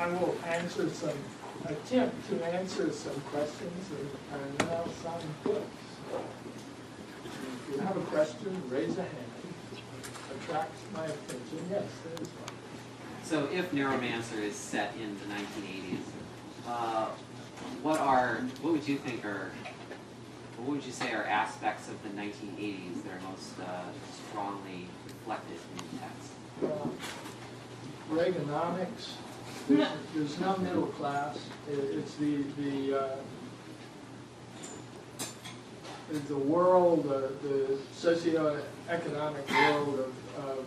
I will attempt to answer some questions, and then I'll sign books. So if you have a question, raise a hand. Attracts my attention. Yes, there is one. So if Neuromancer is set in the 1980s, what would you think are, what would you say are aspects of the 1980s that are most strongly reflected in the text? Reaganomics. There's no middle class. It's the world, the socio-economic world of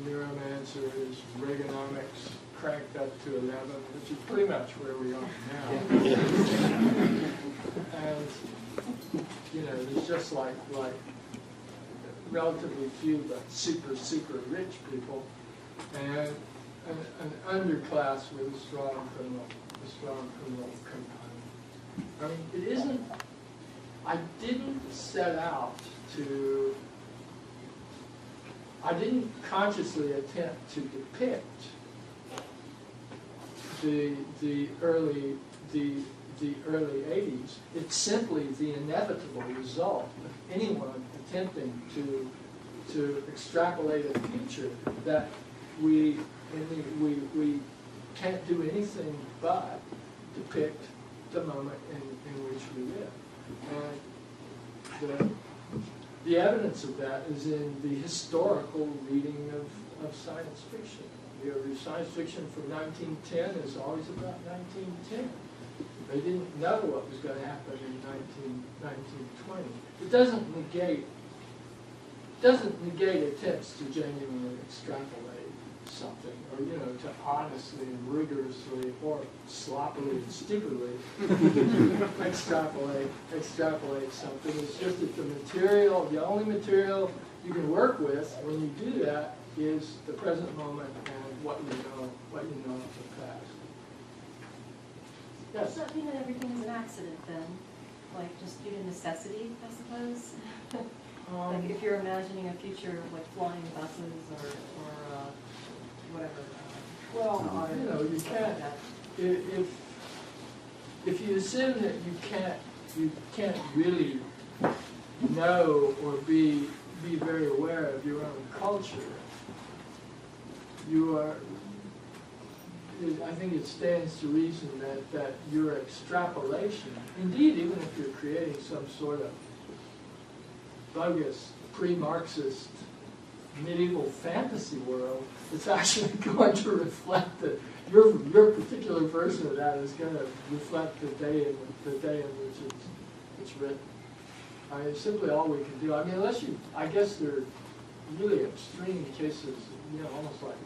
Neuromancer is Reaganomics cranked up to 11, which is pretty much where we are now. And you know, there's just like relatively few but super rich people, and an underclass with a strong criminal component. I mean, it isn't. I didn't set out to. I didn't consciously attempt to depict the early 80s. It's simply the inevitable result of anyone attempting to extrapolate a future that we can't do anything but depict the moment in which we live. And the evidence of that is in the historical reading of science fiction. You know, science fiction from 1910 is always about 1910. They didn't know what was going to happen in 1920. It doesn't negate attempts to genuinely extrapolate something, or you know, to honestly and rigorously, or sloppily and stupidly extrapolate something. It's just that the only material you can work with when you do that is the present moment and what you know of the past. Yes? Does that mean that everything is an accident then? Like just due to necessity, I suppose? Like if you're imagining a future like flying buses or whatever. Well, you know, you can't. If you assume that you can't really know or be very aware of your own culture, you are. I think it stands to reason that your extrapolation, indeed, even if you're creating some sort of bogus, pre-Marxist, medieval fantasy world, it's actually going to reflect that your particular version of that is going to reflect the day in which it's written. I mean, it's simply all we can do. I mean, unless you, I guess there are really extreme cases, you know, almost like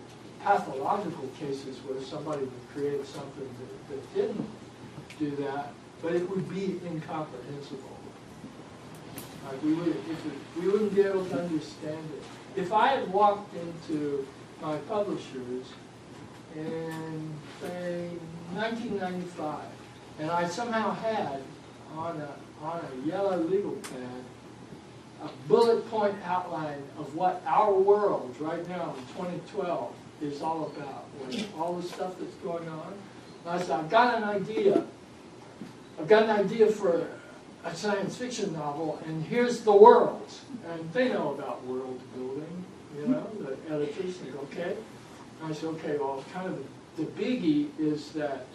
pathological cases where somebody would create something that didn't do that, but it would be incomprehensible. Like we wouldn't be able to understand it. If I had walked into my publishers in, say, 1995, and I somehow had on a yellow legal pad a bullet point outline of what our world right now in 2012 is all about, all the stuff that's going on. And I said, I've got an idea. I've got an idea for a science fiction novel, and here's the world. And they know about world building, you know, the editors think, okay. And I said, okay, well, kind of the biggie is that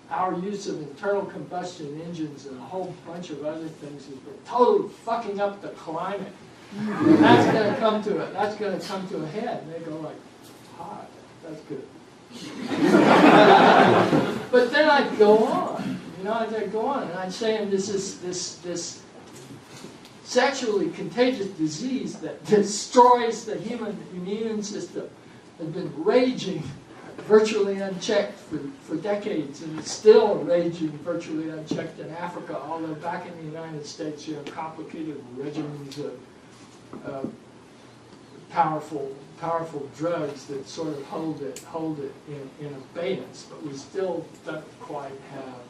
our use of internal combustion engines and a whole bunch of other things is totally fucking up the climate. And that's going to come to it. That's going to come to a head. And they go like, "Hi, that's good." But then I'd go on. You know, I'd go on, and I'd say, and this sexually contagious disease that destroys the human immune system has been raging virtually unchecked for decades, and it's still raging virtually unchecked in Africa, although back in the United States you have complicated regimens of powerful drugs that sort of hold it in abeyance, but we still don't quite have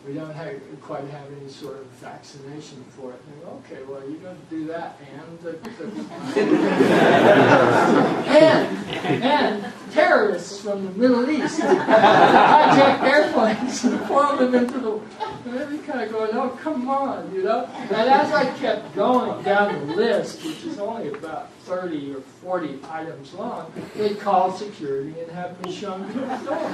we don't quite have any sort of vaccination for it. And they go, okay, well, you're going to do that, and terrorists from the Middle East hijack airplanes and fly them into the. And then we kind of going, oh, come on, you know. And as I kept going down the list, which is only about 30 or 40 items long, they'd call security and have me shown to the door.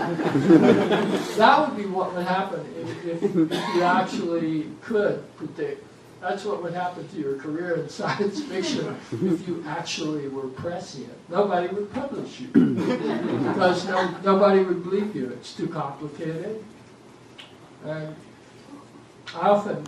That would be what would happen if you actually could predict. That's what would happen to your career in science fiction if you actually were prescient. Nobody would publish you because nobody would believe you. It's too complicated. And I often,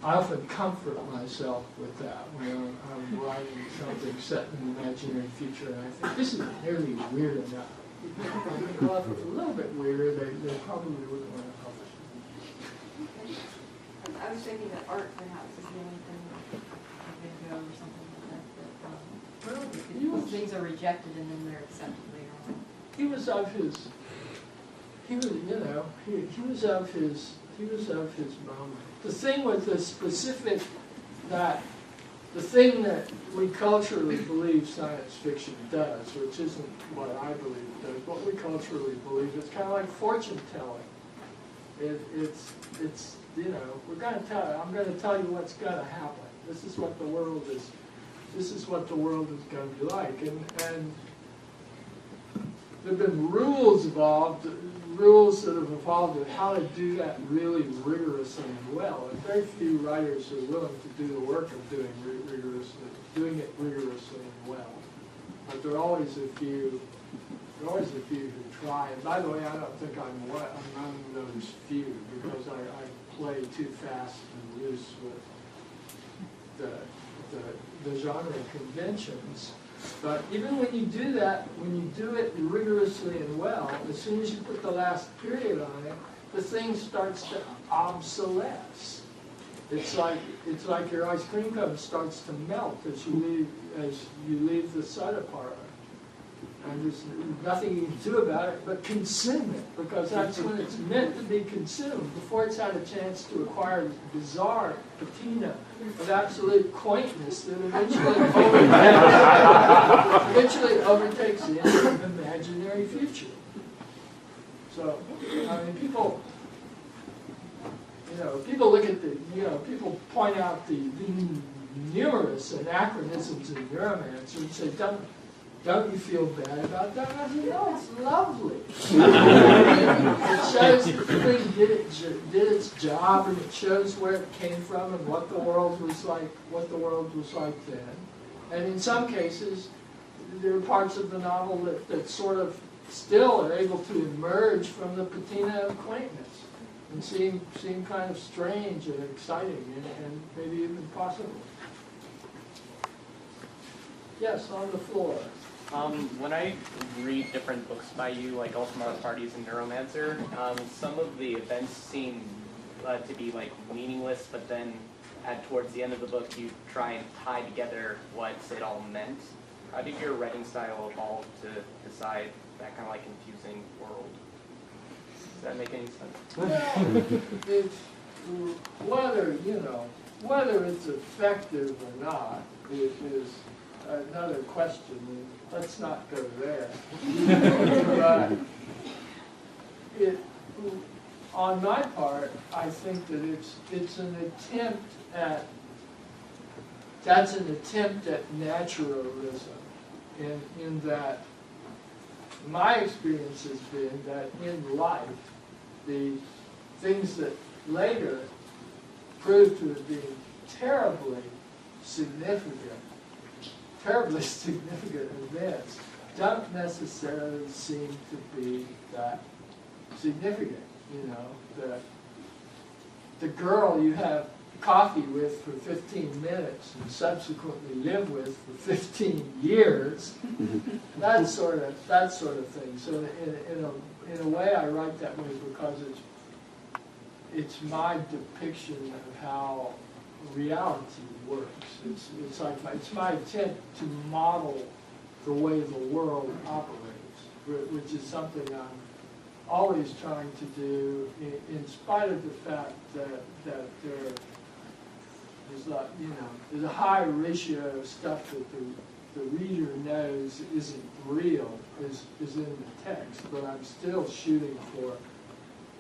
I often comfort myself with that when I'm writing something set in an imaginary future, and I think this is nearly weird enough. If it was a little bit weirder, they probably wouldn't want to publish it. I was thinking that art perhaps is the only thing, like video or something like that. Well, Things are rejected and then they're accepted later on. he was of his moment. The thing with the specific the thing that we culturally believe science fiction does, which isn't what I believe it does, what we culturally believe, it's kind of like fortune telling. It's we're going to tell. I'm going to tell you what's going to happen. This is what the world is. This is what the world is going to be like. And there have been rules evolved, rules that have evolved of how to do that really rigorously and well. And very few writers are willing to do the work of doing it rigorously and well. But there are always a few. There are always a few who try. And by the way, I don't think I'm among those few because I play too fast and loose with the genre conventions. But even when you do that, when you do it rigorously and well, as soon as you put the last period on it, the thing starts to obsolesce. It's like your ice cream cone starts to melt as you leave the soda parlor. And there's nothing you can do about it but consume it, because that's when it's meant to be consumed, before it's had a chance to acquire this bizarre patina of absolute quaintness that eventually overtakes the imaginary future. So, I mean, people look at people point out the numerous anachronisms in Neuromancer and say, don't you feel bad about that? And I said, no, it's lovely. It shows the thing did its job, and it shows where it came from and what the world was like then. And in some cases, there are parts of the novel that sort of still are able to emerge from the patina of quaintness and seem kind of strange and exciting and maybe even possible. Yes, on the floor. When I read different books by you, like Ultimate Parties and Neuromancer, some of the events seem to be like meaningless, but then towards the end of the book you try and tie together what it all meant. How did your writing style evolve to decide that kind of like confusing world? Does that make any sense? Well, it's whether it's effective or not is another question. Let's not go there. But on my part, I think that it's an attempt at naturalism, in that my experience has been that in life, the things that later proved to have been terribly significant events don't necessarily seem to be that significant. The girl you have coffee with for 15 minutes and subsequently live with for 15 years, that sort of thing. So in a way, I write that way because it's my depiction of how reality works. It's my attempt to model the way the world operates, which is something always trying to do, in spite of the fact that there is like, you know, there's a high ratio of stuff that the reader knows isn't real, is in the text, but I'm still shooting for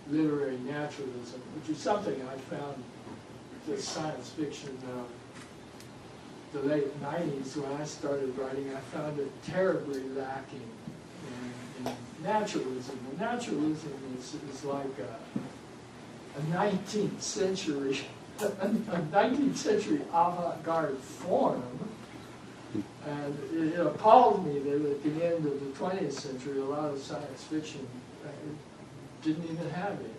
literary naturalism, which is something I found that science fiction, the late 90s when I started writing, I found it terribly lacking in naturalism. And naturalism is like a 19th century, a 19th century avant-garde form. And it appalled me that at the end of the 20th century, a lot of science fiction didn't even have it.